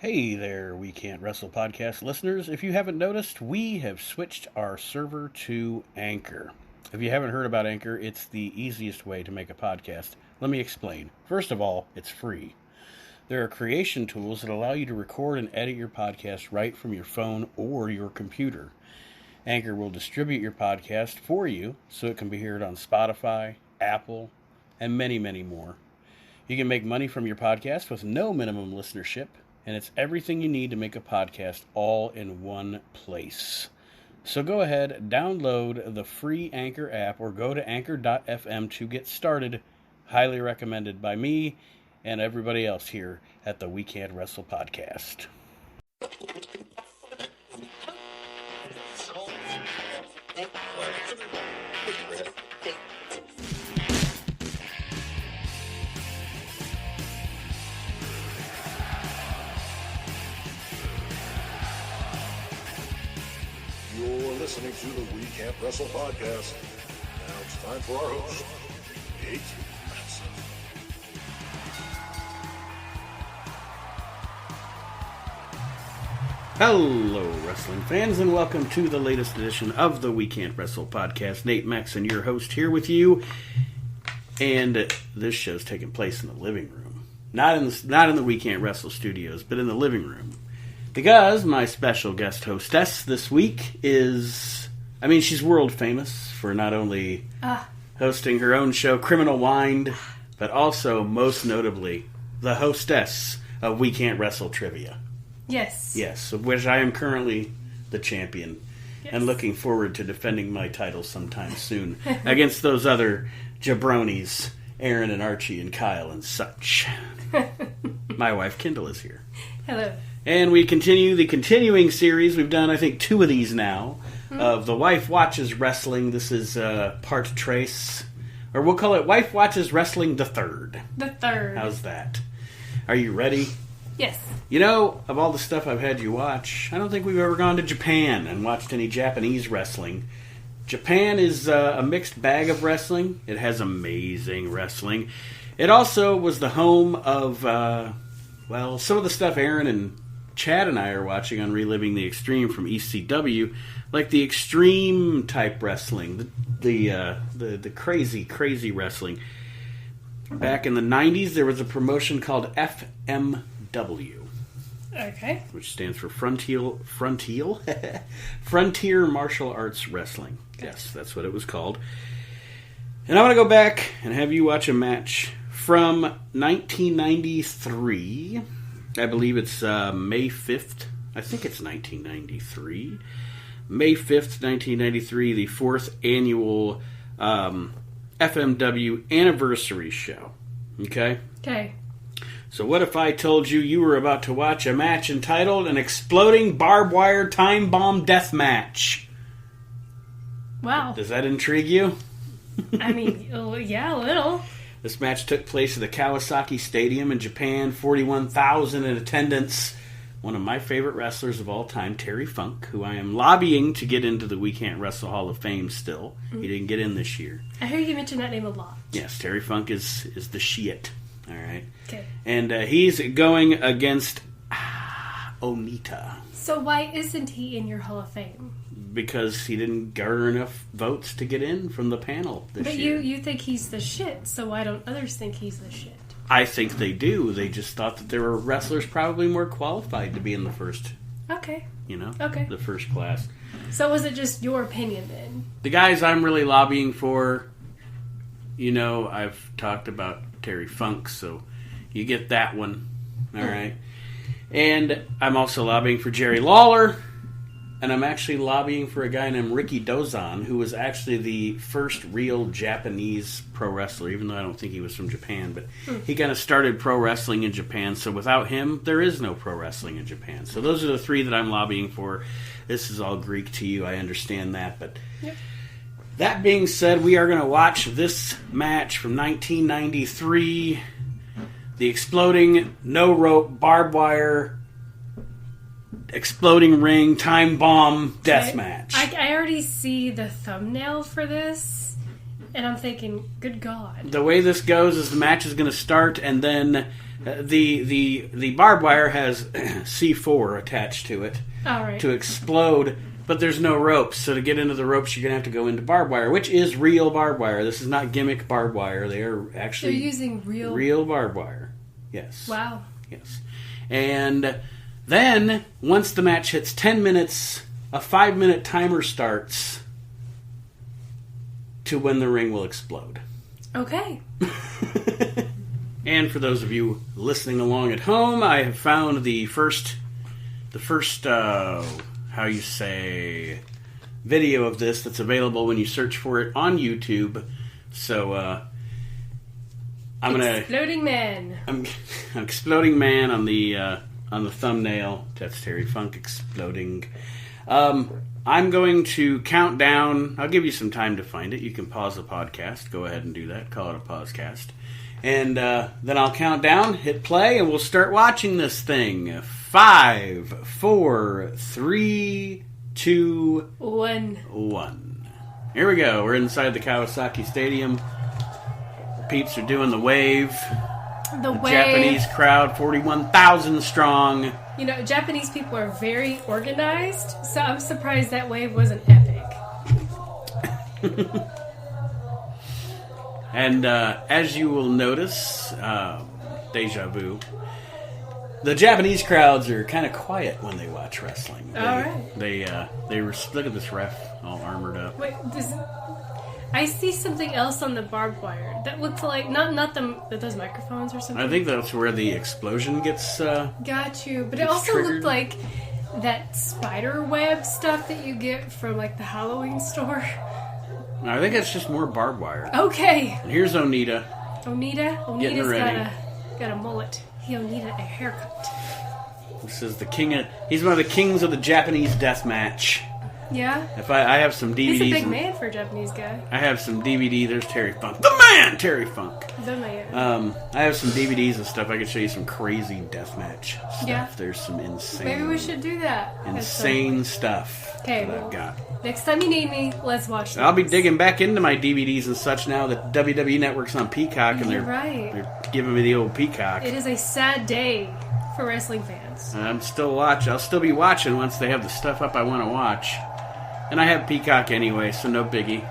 Hey there, We Can't Wrestle podcast listeners. If you haven't noticed, we have switched our server to Anchor. If you haven't heard about Anchor, it's the easiest way to make a podcast. Let me explain. First of all, it's free. There are creation tools that allow you to record and edit your podcast right from your phone or your computer. Anchor will distribute your podcast for you so it can be heard on Spotify, Apple, and many, many more. You can make money from your podcast with no minimum listenership, and it's everything you need to make a podcast all in one place. So go ahead, download the free Anchor app or go to anchor.fm to get started. Highly recommended by me and everybody else here at the We Can't Wrestle podcast. You're listening to the We Can't Wrestle podcast. Now it's time for our host, Kate Matson. Hello, wrestling fans, and welcome to the latest edition of the We Can't Wrestle podcast. Nate Maxon, your host, here with you. And this show's taking place in the living room. Not in the We Can't Wrestle studios, but in the living room. Because my special guest hostess this week is, she's world famous for not only hosting her own show, Criminal Wind, but also, most notably, the hostess of We Can't Wrestle Trivia. Yes. Yes, of which I am currently the champion, and looking forward to defending my title sometime soon against those other jabronis, Aaron and Archie and Kyle and such. My wife, Kendall, is here. Hello. And we continue the continuing series. We've done, I think, 2 of these now, of The Wife Watches Wrestling. This is part trace, or we'll call it Wife Watches Wrestling the Third. The third. How's that? Are you ready? Yes. You know, of all the stuff I've had you watch, I don't think we've ever gone to Japan and watched any Japanese wrestling. Japan is a mixed bag of wrestling. It has amazing wrestling. It also was the home of, some of the stuff Aaron and Chad and I are watching on Reliving the Extreme from ECW, like the extreme type wrestling, the crazy, crazy wrestling. Back in the 90s, there was a promotion called FMW. Okay. Which stands for Frontier Martial Arts Wrestling. Yes, that's what it was called. And I want to go back and have you watch a match from 1993. I believe it's May 5th. I think it's 1993. May 5th, 1993, the 4th annual FMW anniversary show. Okay? Okay. So what if I told you were about to watch a match entitled An Exploding Barbed Wire Time Bomb Deathmatch? Wow. Does that intrigue you? Yeah, a little. This match took place at the Kawasaki Stadium in Japan, 41,000 in attendance. One of my favorite wrestlers of all time, Terry Funk, who I am lobbying to get into the We Can't Wrestle Hall of Fame still. Mm-hmm. He didn't get in this year. I heard you mention that name a lot. Yes, Terry Funk is the shit. All right. Okay. And he's going against Onita. So why isn't he in your Hall of Fame? Because he didn't garner enough votes to get in from the panel this year. But you think he's the shit, so why don't others think he's the shit? I think they do. They just thought that there were wrestlers probably more qualified to be in the first. Okay. The first class. So was it just your opinion then? The guys I'm really lobbying for, I've talked about Terry Funk, so you get that one. All right. And I'm also lobbying for Jerry Lawler. And I'm actually lobbying for a guy named Ricky Dozan, who was actually the first real Japanese pro wrestler, even though I don't think he was from Japan. But he kind of started pro wrestling in Japan, so without him, there is no pro wrestling in Japan. So those are the 3 that I'm lobbying for. This is all Greek to you, I understand that. But that being said, we are going to watch this match from 1993, the exploding, no-rope, barbed wire, exploding ring, time bomb, death match. I already see the thumbnail for this, and I'm thinking, good God. The way this goes is the match is going to start, and then The barbed wire has C4 attached to it All right. to explode, but there's no ropes. So to get into the ropes, you're going to have to go into barbed wire, which is real barbed wire. This is not gimmick barbed wire. They are actually They're using real barbed wire. Yes. Wow. Yes. And then, once the match hits 10 minutes, a 5-minute timer starts to when the ring will explode. Okay. And for those of you listening along at home, I have found the first how you say, video of this that's available when you search for it on YouTube. So, Exploding Man. I'm Exploding Man on the thumbnail. That's Terry Funk exploding. I'm going to count down. I'll give you some time to find it. You can pause the podcast. Go ahead and do that. Call it a pausecast. And then I'll count down, hit play, and we'll start watching this thing. 5, 4, 3, 2, 1. Here we go. We're inside the Kawasaki Stadium. Peeps are doing the wave. The wave. Japanese crowd, 41,000 strong. You know, Japanese people are very organized, so I'm surprised that wave wasn't epic. And as you will notice, deja vu, the Japanese crowds are kind of quiet when they watch wrestling. All right. They look at this ref all armored up. Wait, I see something else on the barbed wire that looks like not those microphones or something. I think that's where the explosion gets. Got you, but it It's also triggered. looked like that spider web stuff that you get from like the Halloween store. I think it's just more barbed wire. Okay. And here's Onita. Getting Onita's ready. got a mullet. He Onita a haircut. This is the king. He's one of the kings of the Japanese deathmatch. Yeah. If I have some DVDs. He's a big man for a Japanese guy. I have some DVD. There's Terry Funk. The man, Terry Funk. The man. I have some DVDs and stuff. I can show you some crazy deathmatch stuff. Yeah. There's some insane. Maybe we should do that. Insane stuff. Okay, that I've got. Next time you need me, let's watch. I'll be those. digging back into my DVDs and such now that WWE Network's on Peacock and You're they're right. giving me the old Peacock. It is a sad day for wrestling fans. I'm still watching. I'll still be watching once they have the stuff up I want to watch. And I have Peacock anyway, so no biggie.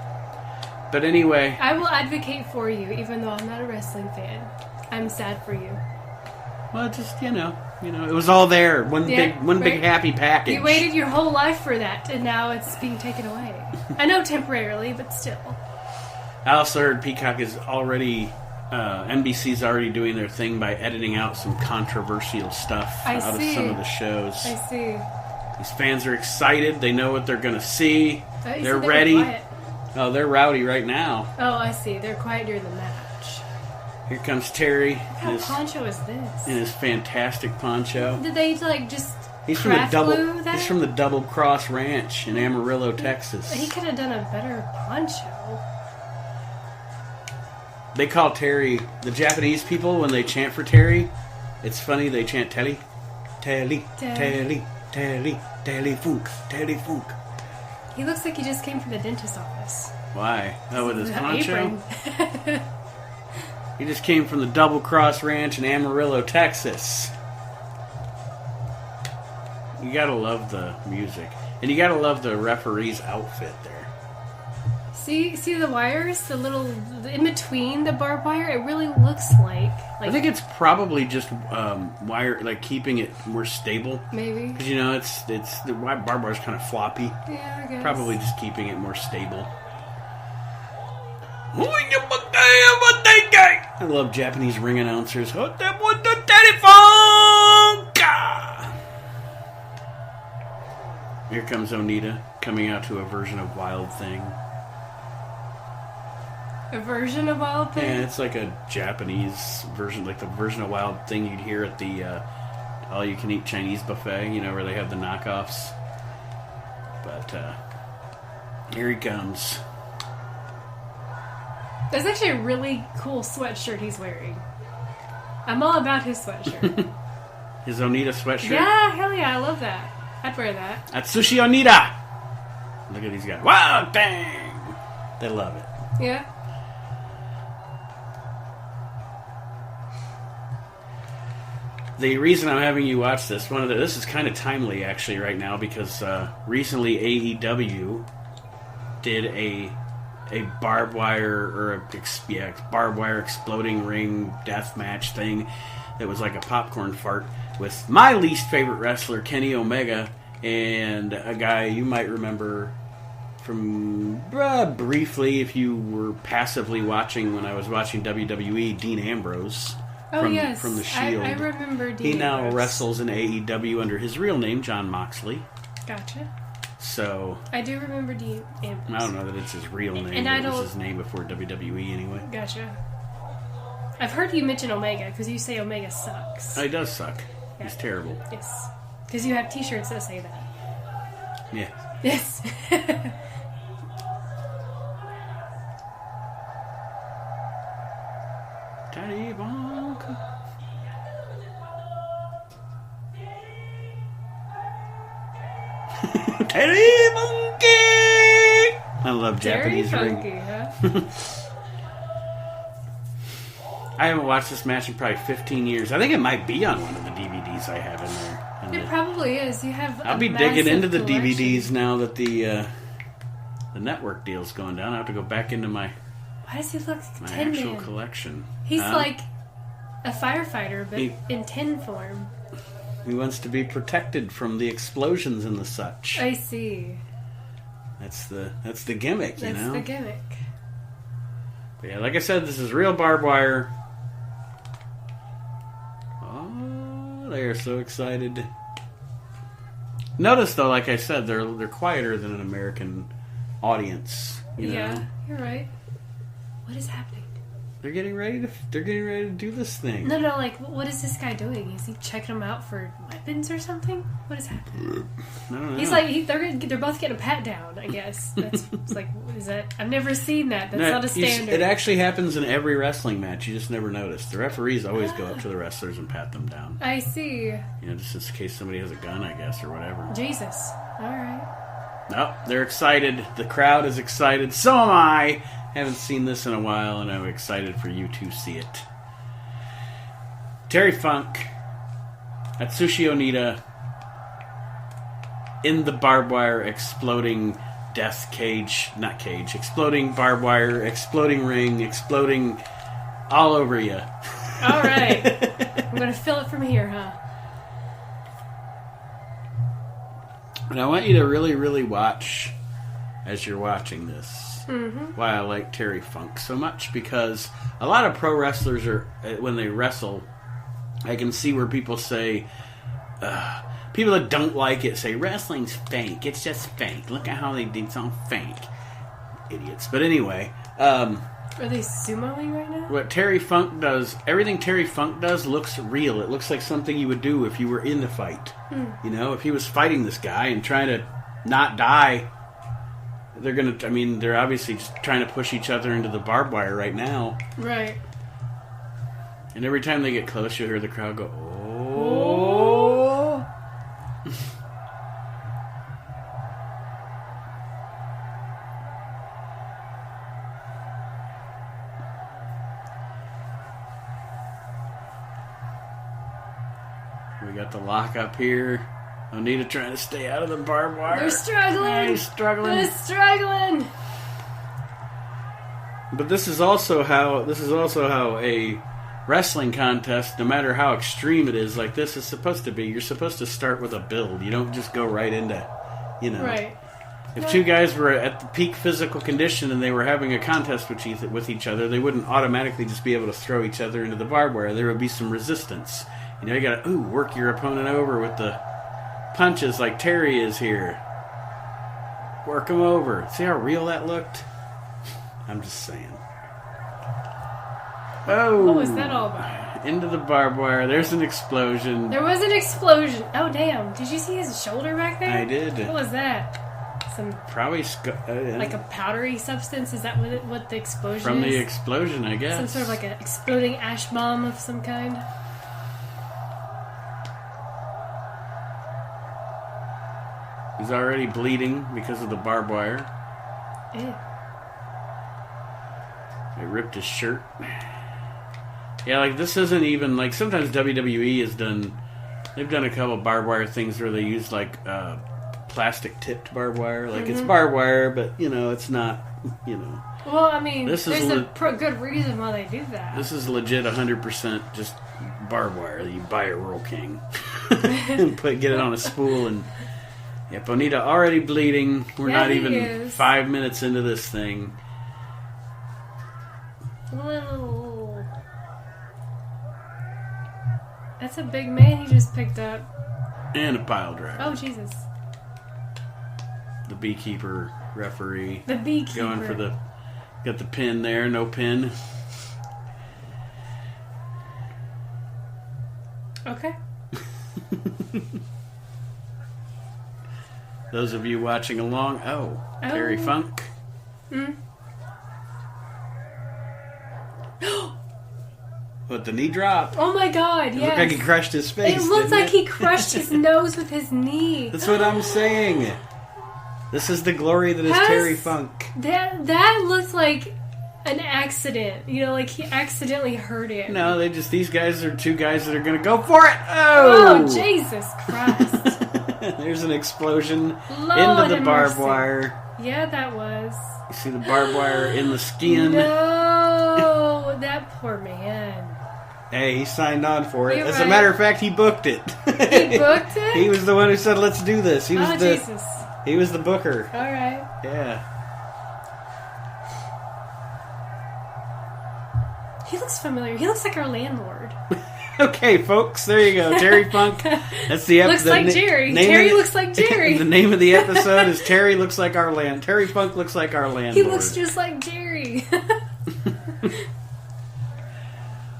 But anyway, I will advocate for you, even though I'm not a wrestling fan. I'm sad for you. well, just it was all there. One big happy package. You waited your whole life for that, and now it's being taken away. I know temporarily, but still. I also heard Peacock is already, NBC's already doing their thing by editing out some controversial stuff out of some of the shows. I see. These fans are excited. They know what they're going to see. They're They're ready. Quiet. Oh, they're rowdy right now. Oh, I see. They're quiet during the match. Here comes Terry What kind of poncho is this? in his fantastic poncho. Did they just He's from the craft double. glue that? He's from the Double Cross Ranch in Amarillo, Texas. He could have done a better poncho. They call Terry, the Japanese people, when they chant for Terry, it's funny, they chant Telly, Telly, Telly, Telly, Telly Funk, Telly Funk. He looks like he just came from the dentist's office. Why? Oh, with his The poncho? apron. He just came from the Double Cross Ranch in Amarillo, Texas. You gotta love the music. And you gotta love the referee's outfit there. See the wires? The little in between the barbed wire. It really looks like I think it's probably just wire, like keeping it more stable. maybe. Because it's the barbed wire's kind of floppy. Yeah, I guess. Probably just keeping it more stable. I love Japanese ring announcers. Here comes Onita coming out to a version of Wild Thing. A version of Wild Thing. Yeah, it's like a Japanese version, like the version of Wild Thing you'd hear at the all-you-can-eat Chinese buffet, where they have the knockoffs. But here he comes. That's actually a really cool sweatshirt he's wearing. I'm all about his sweatshirt. His Onita sweatshirt. Yeah, hell yeah, I love that. I'd wear that. Atsushi Onita! Look at these guys. Wow, dang! They love it. Yeah. The reason I'm having you watch this, this is kind of timely actually right now because recently AEW did a barbed wire barbed wire exploding ring death match thing that was like a popcorn fart with my least favorite wrestler Kenny Omega and a guy you might remember from briefly if you were passively watching when I was watching WWE, Dean Ambrose. Yes. From the Shield. I remember Dean He now Ambrose. wrestles in AEW under his real name, John Moxley. Gotcha. So I do remember Dean Ambrose. I don't know that it's his real name, And but I it was don't- his name before WWE anyway. Gotcha. I've heard you mention Omega because you say Omega sucks. He does suck. Yeah. He's terrible. Yes. Because you have T-shirts that say that. Yeah. Yes. Teddy Bonk. Teddy Monkey! I love Very Japanese funky, ring. huh? I haven't watched this match in probably 15 years. I think it might be on one of the DVDs I have in there. It probably is. You have. I'll a be digging massive into the collection. DVDs now that the network deal's going down. I have to go back into my Why does he look like a my tin actual man? collection. He's Huh? like a firefighter, but He- in tin form. He wants to be protected from the explosions and the such. I see. That's the gimmick, you That's know. the gimmick. But yeah, like I said, this is real barbed wire. Oh, they are so excited. Notice though, like I said, they're quieter than an American audience. You know? Yeah, you're right. What is happening? They're getting ready to do this thing. No, like, what is this guy doing? Is he checking them out for weapons or something? What is happening? I don't know. He's like, they're both getting a pat down, I guess. That's it's like, is that? I've never seen that. That's not a standard. It actually happens in every wrestling match. You just never notice. The referees always go up to the wrestlers and pat them down. I see. You know, just in case somebody has a gun, I guess, or whatever. Jesus. All right. No, they're excited. The crowd is excited. So am I. Haven't seen this in a while, and I'm excited for you to see it. Terry Funk, Atsushi Onita, in the barbed wire exploding exploding barbed wire, exploding ring, exploding all over you. All right. I'm gonna fill it from here, huh? And I want you to really, really watch as you're watching this. Why I like Terry Funk so much, because a lot of pro wrestlers are, when they wrestle, I can see where people say, people that don't like it say wrestling's fake. It's just fake. Look at how they did something fake, idiots. But anyway, Are they sumoing right now? what Terry Funk does, everything Terry Funk does looks real. It looks like something you would do if you were in the fight. You know, if he was fighting this guy and trying to not die. They're obviously just trying to push each other into the barbed wire right now. Right. And every time they get close, you'll hear the crowd go, oh. We got the lock up here. Onita trying to stay out of the barbed wire. They're struggling. Yeah, he's struggling. They're struggling. But this is also how a wrestling contest, no matter how extreme it is, like this is supposed to be. You're supposed to start with a build. You don't just go right into, you know. Right. If two guys were at the peak physical condition and they were having a contest with each other, they wouldn't automatically just be able to throw each other into the barbed wire. There would be some resistance. You know, you got to work your opponent over with the punches like Terry is here. Work him over. See how real that looked? I'm just saying. Oh. What was that all about? Into the barbed wire. There's an explosion. There was an explosion. Oh, damn. Did you see his shoulder back there? I did. What was that? Some, Probably like a powdery substance? Is that what the explosion from is? the explosion, I guess. Some sort of like an exploding ash bomb of some kind? He's already bleeding because of the barbed wire. Ew. They ripped his shirt. Yeah, like this isn't even like sometimes WWE has done. They've done a couple barbed wire things where they use like plastic tipped barbed wire. Like it's barbed wire, but it's not. Well, I mean, This there's is a good reason why they do that. This is legit 100% just barbed wire that you buy at Rural King and get it on a spool. And yep, Onita already bleeding. We're not even 5 minutes into this thing. Whoa. That's a big man he just picked up. And a pile driver. Oh, Jesus. The beekeeper referee. The beekeeper. Going for got the pin there, no pin. Okay. Those of you watching along, Terry Funk. What, the knee drop? Oh my God, It yes. looked like he crushed his face. It looks like it? he crushed his nose with his knee. That's what I'm saying. This is the glory that is Terry Funk. That looks like an accident. Like he accidentally hurt it. No, these guys are two guys that are going to go for it. Oh, Jesus Christ. There's an explosion Lord into the have barbed mercy. wire. Yeah, that was. You see the barbed wire in the skin. No, that poor man. Hey, he signed on for it. You're As a right. matter of fact, he booked it. He booked it? He was the one who said, let's do this. He was Jesus. He was the booker. All right. Yeah. He looks familiar. He looks like our landlord. Okay, folks, there you go. Terry Funk. That's the Looks like Jerry. Terry looks like Jerry. The name of the episode is Terry looks like our land. Terry Funk looks like our landlord. He looks just like Jerry.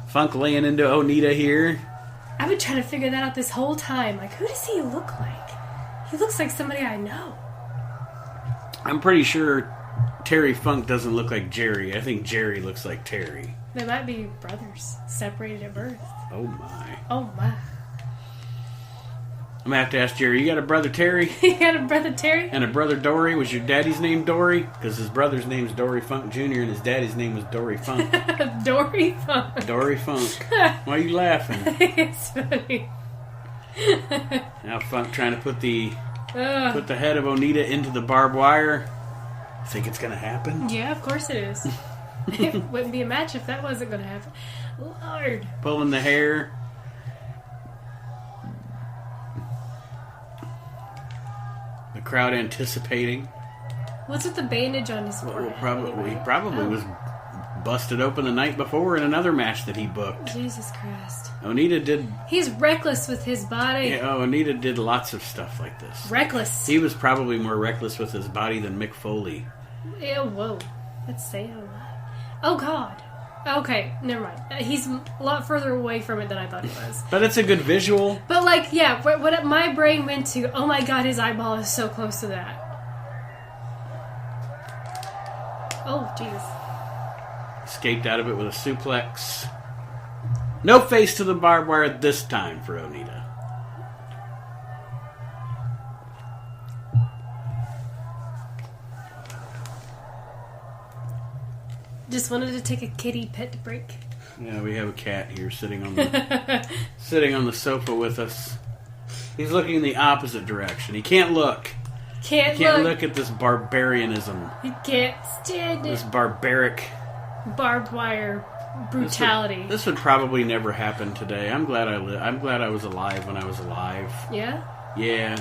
Funk laying into Onita here. I've been trying to figure that out this whole time. Like, who does he look like? He looks like somebody I know. I'm pretty sure Terry Funk doesn't look like Jerry. I think Jerry looks like Terry. They might be brothers, separated at birth. Oh my. Oh my. I'm going to have to ask Jerry, you got a brother Terry? You got a brother Terry? And a brother Dory? Was your daddy's name Dory? Because his brother's name's Dory Funk Jr. and his daddy's name was Dory Funk. Dory Funk. Dory Funk. Why are you laughing? It's funny. Now Funk trying to put the head of Onita into the barbed wire. Think it's going to happen? Yeah, of course it is. It wouldn't be a match if that wasn't going to happen. Lord. Pulling the hair. The crowd anticipating. What's with the bandage on his forehead? He probably was busted open the night before in another match that he booked. Jesus Christ. Onita did... He's reckless with his body. Yeah, Onita did lots of stuff like this. Reckless. He was probably more reckless with his body than Mick Foley. Ew, whoa. Let's say a lot. Oh, God. Okay, never mind. He's a lot further away from it than I thought he was. But it's a good visual. But, like, yeah, what my brain went to, oh my God, his eyeball is so close to that. Oh, jeez. Escaped out of it with a suplex. No face to the barbed wire this time for Onita. Just wanted to take a kitty pet break. Yeah, we have a cat here sitting on the sofa with us. He's looking in the opposite direction. He can't look. He can't look at this barbarianism. He can't stand This it. barbaric Barbed wire brutality. This would probably never happen today. I'm glad I was alive when I was alive. Yeah? Yeah.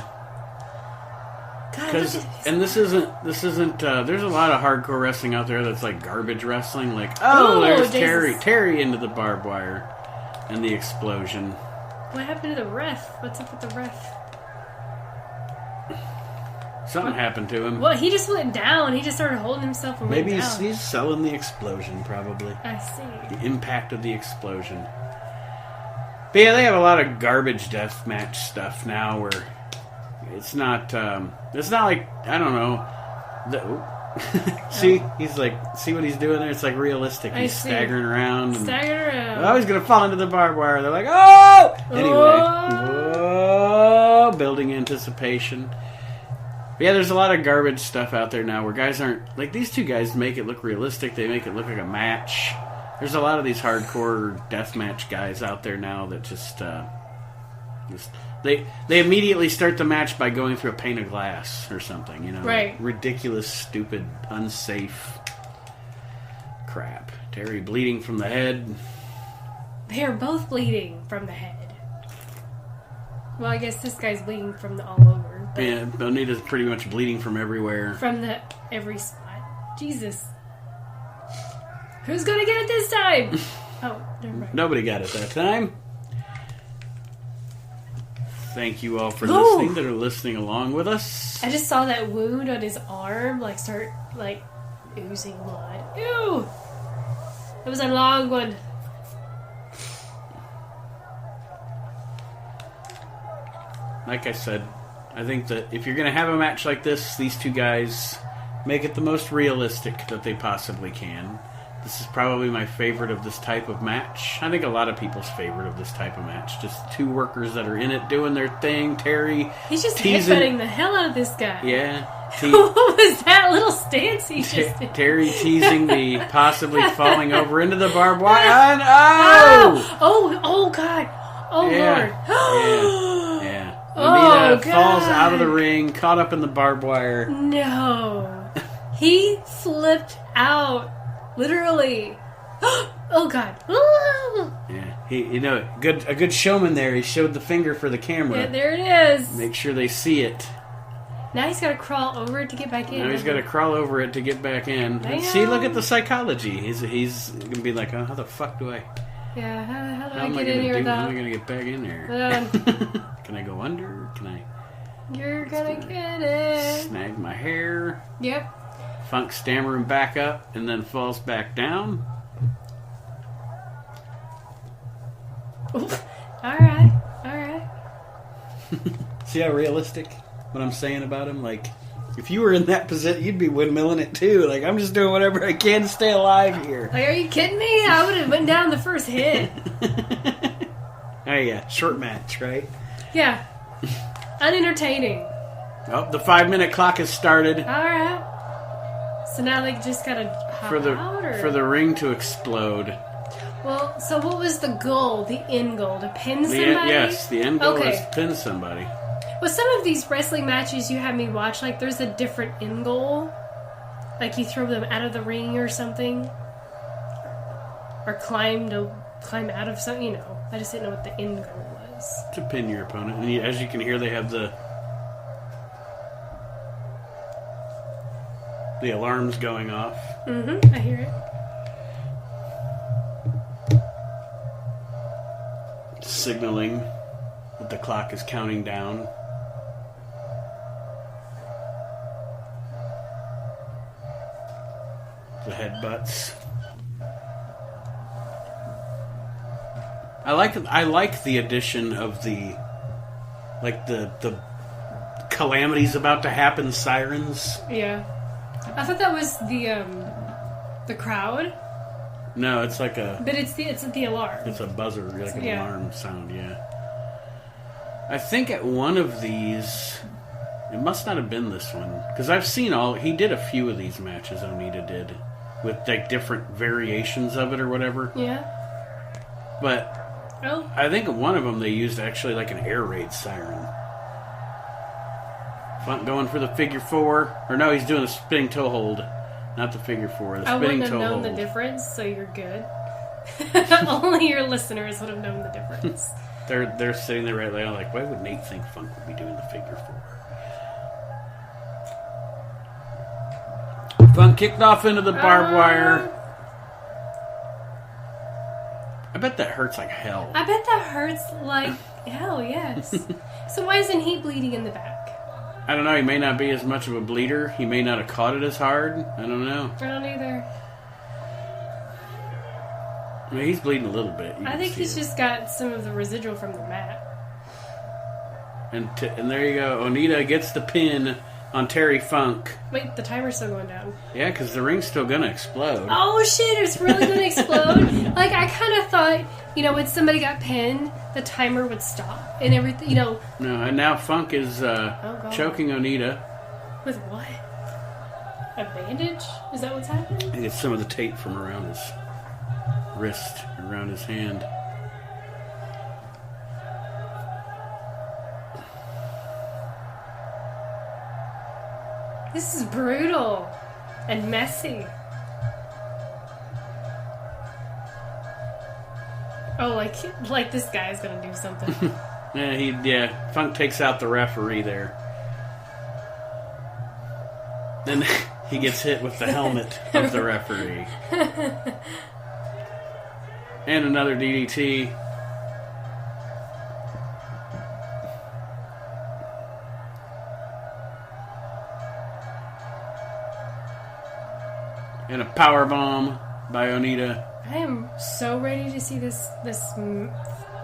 God, This isn't. There's a lot of hardcore wrestling out there that's like garbage wrestling. Like, Oh, there's Jesus. Terry into the barbed wire, and the explosion. what happened to the ref? What's up with the ref? Something happened to him. Well, he just went down. He just started holding himself and Maybe went down. he's selling the explosion. Probably I see. the impact of the explosion. But yeah, they have a lot of garbage deathmatch stuff now where it's not like, I don't know. See, he's like, see what he's doing there? It's like realistic. He's staggering around. Staggering around. Oh, he's going to fall into the barbed wire. They're like, oh! Anyway. Oh! Whoa! Building anticipation. But yeah, there's a lot of garbage stuff out there now where guys aren't... Like, these two guys make it look realistic. They make it look like a match. There's a lot of these hardcore deathmatch guys out there now that just they immediately start the match by going through a pane of glass or something, you know? Right. Ridiculous, stupid, unsafe crap. Terry bleeding from the head. They are both bleeding from the head. Well, I guess this guy's bleeding from the all over. But Yeah, Onita's pretty much bleeding from everywhere. from the every spot. Jesus. Who's gonna get it this time? Oh, never mind. Nobody got it that time. Thank you all for Ooh. listening that are listening along with us. I just saw that wound on his arm, start, oozing blood. Ew! It was a long one. Like I said, I think that if you're going to have a match like this, these two guys make it the most realistic that they possibly can. This is probably my favorite of this type of match. I think a lot of people's favorite of this type of match. Just two workers that are in it doing their thing. Terry He's just teasing. headbutting the hell out of this guy. Yeah. What was that little stance he just did? Terry teasing the possibly falling over into the barbed wire. And, oh! Oh, God. Oh, Yeah. Lord. Yeah. Oh, Anita God. falls out of the ring, caught up in the barbed wire. No. He flipped out. Literally. Oh, God. Yeah, a good showman there. He showed the finger for the camera. Yeah, there it is. Make sure they see it. Now he's got to crawl over it to get back in. Now he's got to crawl over it to get back in. Damn. And see, look at the psychology. He's gonna be like, oh, how the fuck do I? Yeah, how do How I am I get in gonna here do? How am I without... gonna get back in there? Can I go under? Can I You're gonna get it. snag my hair? Yep. Funk stammering back up and then falls back down. Oof. Alright. See how realistic what I'm saying about him? Like, if you were in that position, you'd be windmilling it too. Like, I'm just doing whatever I can to stay alive here. Like, are you kidding me? I would have went down the first hit. Oh yeah, short match, right? Yeah. Unentertaining. Oh, the 5-minute clock has started Alright. So now they just gotta hop for out, or? the ring to explode. Well, so what was the goal? The end goal? To pin somebody? Yes, the end goal Okay. is to pin somebody. With some of these wrestling matches you had me watch, there's a different end goal. Like you throw them out of the ring or something. Or climb out of something, I just didn't know what the end goal was. To pin your opponent. And as you can hear, they have the alarms going off. Mm-hmm, I hear it. Signaling that the clock is counting down. The headbutts. I like the addition of the calamities about to happen sirens. Yeah. I thought that was the crowd. No, it's like a But it's the alarm. it's a buzzer, like an Yeah. alarm sound. Yeah. I think at one of these, it must not have been this one, because I've seen he did a few of these matches. Onita did with different variations of it or whatever. Yeah. But Oh. I think in one of them they used actually like an air raid siren. Funk going for the figure four, or no, he's doing a spinning toe hold, not the figure four. The I spinning wouldn't have toe known hold. the difference, so you're good. Only your listeners would have known the difference. They're sitting there right now like, why would Nate think Funk would be doing the figure four? Funk kicked off into the barbed wire. I bet that hurts like hell. I bet that hurts like hell, yes. So why isn't he bleeding in the back? I don't know, he may not be as much of a bleeder. He may not have caught it as hard. I don't know. I don't either. I mean, he's bleeding a little bit. You I can think see he's it. just got some of the residual from the mat. And there you go. Onita gets the pin on Terry Funk. Wait, the timer's still going down. Yeah, because the ring's still going to explode. Oh shit, it's really going to explode? I kind of thought, when somebody got pinned, the timer would stop and everything, No, and now Funk is God. choking Onita. With what? A bandage? Is that what's happening? I think it's some of the tape from around his wrist around his hand. This is brutal and messy. Oh, like this guy's gonna do something. Yeah, Funk takes out the referee there. Then he gets hit with the helmet of the referee. And another DDT. And a power bomb by Onita. I am so ready to see this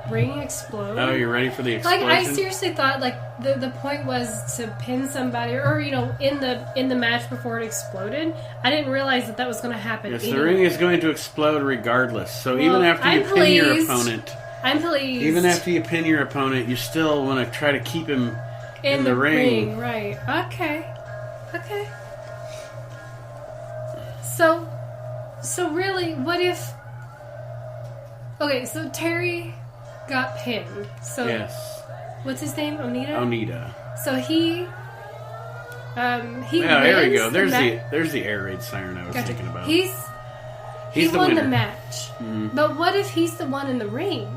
ring explode. Oh, you're ready for the explosion? Like, I seriously thought the point was to pin somebody, or in the match before it exploded. I didn't realize that was going to happen. Yes, the ring is going to explode regardless. So well, even after you pin your opponent, I'm pleased. Even after you pin your opponent, you still want to try to keep him in the ring. Right? Okay. So really, what if? Okay, so Terry got pinned. So yes. What's his name? Onita. So he Yeah, there we go. There's the air raid siren I was thinking about. He won the match. Mm. But what if he's the one in the ring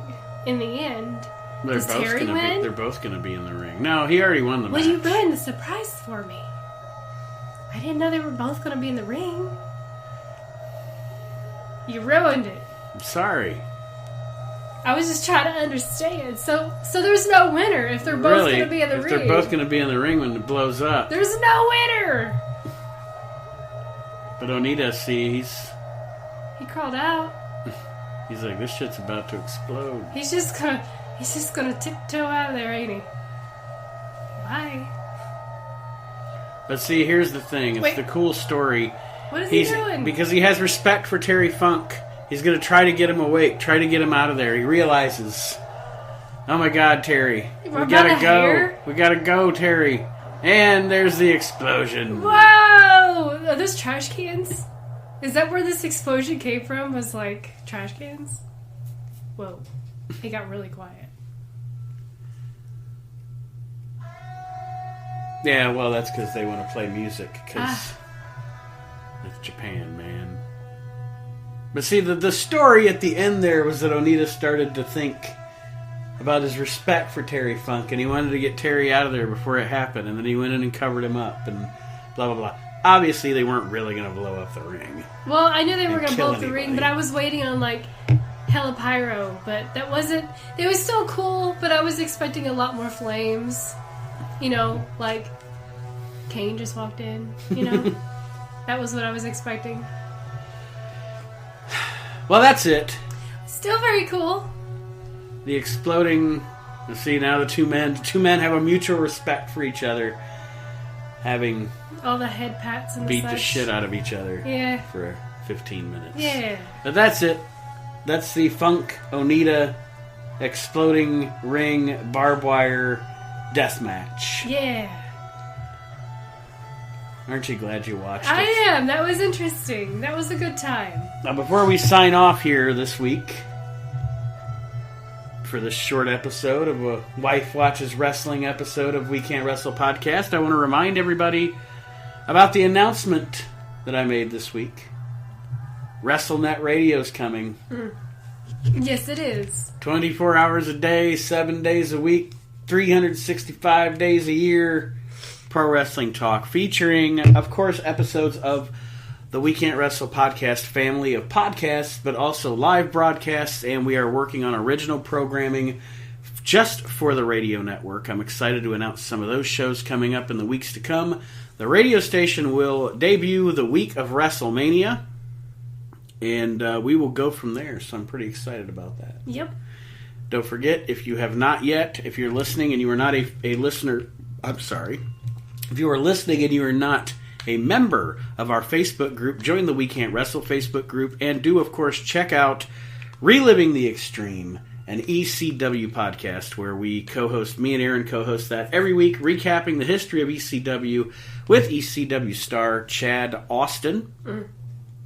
in the end? Does Terry win? They're both going to be in the ring. No, he already won the match. Well, you ruined the surprise for me. I didn't know they were both going to be in the ring. You ruined it. I'm sorry. I was just trying to understand. So there's no winner if they're both going to be in the ring. If they're both going to be in the ring when it blows up. There's no winner. But Onita, see, he crawled out. He's like, this shit's about to explode. He's just gonna tiptoe out of there, ain't he? Bye. But see, here's the thing. It's the cool story. What is he doing? Because he has respect for Terry Funk. He's going to try to get him awake, try to get him out of there. He realizes, oh my God, Terry. We gotta go. We gotta go, Terry. And there's the explosion. Whoa! Are those trash cans? Is that where this explosion came from? Was like trash cans? Whoa. It got really quiet. Yeah, well, that's because they want to play music. Because it's Japan, man. But see, the story at the end there was that Onita started to think about his respect for Terry Funk, and he wanted to get Terry out of there before it happened, and then he went in and covered him up, and blah, blah, blah. Obviously, they weren't really going to blow up the ring. Well, I knew they were going to blow up the ring, but I was waiting on, like, hella pyro, but that wasn't... It was still cool, but I was expecting a lot more flames. You know, like, Kane just walked in, you know? That was what I was expecting. Well, that's it. Still very cool. The exploding... See, now the two men have a mutual respect for each other, having... All the head pats and beat the shit out of each other. Yeah. For 15 minutes. Yeah. But that's it. That's the Funk Onita exploding ring barbed wire death match. Yeah. Aren't you glad you watched it? I am. That was interesting. That was a good time. Now, before we sign off here this week, for this short episode of a Wife Watches Wrestling episode of We Can't Wrestle podcast, I want to remind everybody about the announcement that I made this week. WrestleNet Radio's coming. Yes, it is. 24 hours a day, 7 days a week, 365 days a year, pro wrestling talk, featuring, of course, episodes of the We Can't Wrestle podcast family of podcasts, but also live broadcasts, and we are working on original programming just for the radio network. I'm excited to announce some of those shows coming up in the weeks to come. The radio station will debut the week of WrestleMania, and we will go from there, so I'm pretty excited about that. Yep. Don't forget, if you have not yet, if you're listening and you are not a listener, I'm sorry, if you are listening and you are not a member of our Facebook group, join the We Can't Wrestle Facebook group, and do, of course, check out Reliving the Extreme, an ECW podcast where we co-host, me and Aaron co-host that every week, recapping the history of ECW with ECW star Chad Austin.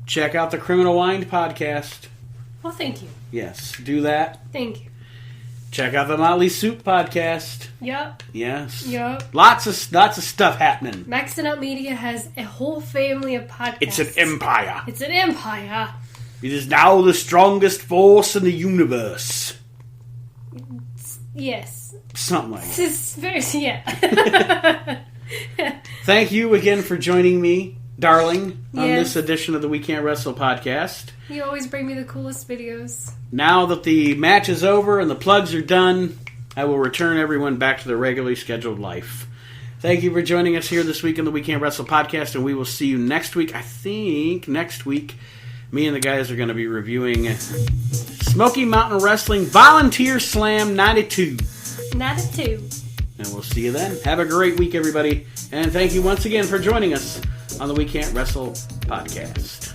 Check out the Criminal Wind podcast. Well, thank you. Yes, do that. Thank you. Check out the Motley Soup podcast. Yep. Yes. Yep. Lots of stuff happening. Maxing Out Media has a whole family of podcasts. It's an empire. It's an empire. It is now the strongest force in the universe. Yes. Something like that. It's very, yeah. Thank you again for joining me, darling, on Yes. this edition of the We Can't Wrestle podcast. You always bring me the coolest videos. Now that the match is over and the plugs are done, I will return everyone back to their regularly scheduled life. Thank you for joining us here this week on the We Can't Wrestle podcast, and we will see you next week. I think next week, me and the guys are going to be reviewing Smoky Mountain Wrestling Volunteer Slam 92. Not a 2. And we'll see you then. Have a great week, everybody. And thank you once again for joining us on the We Can't Wrestle podcast.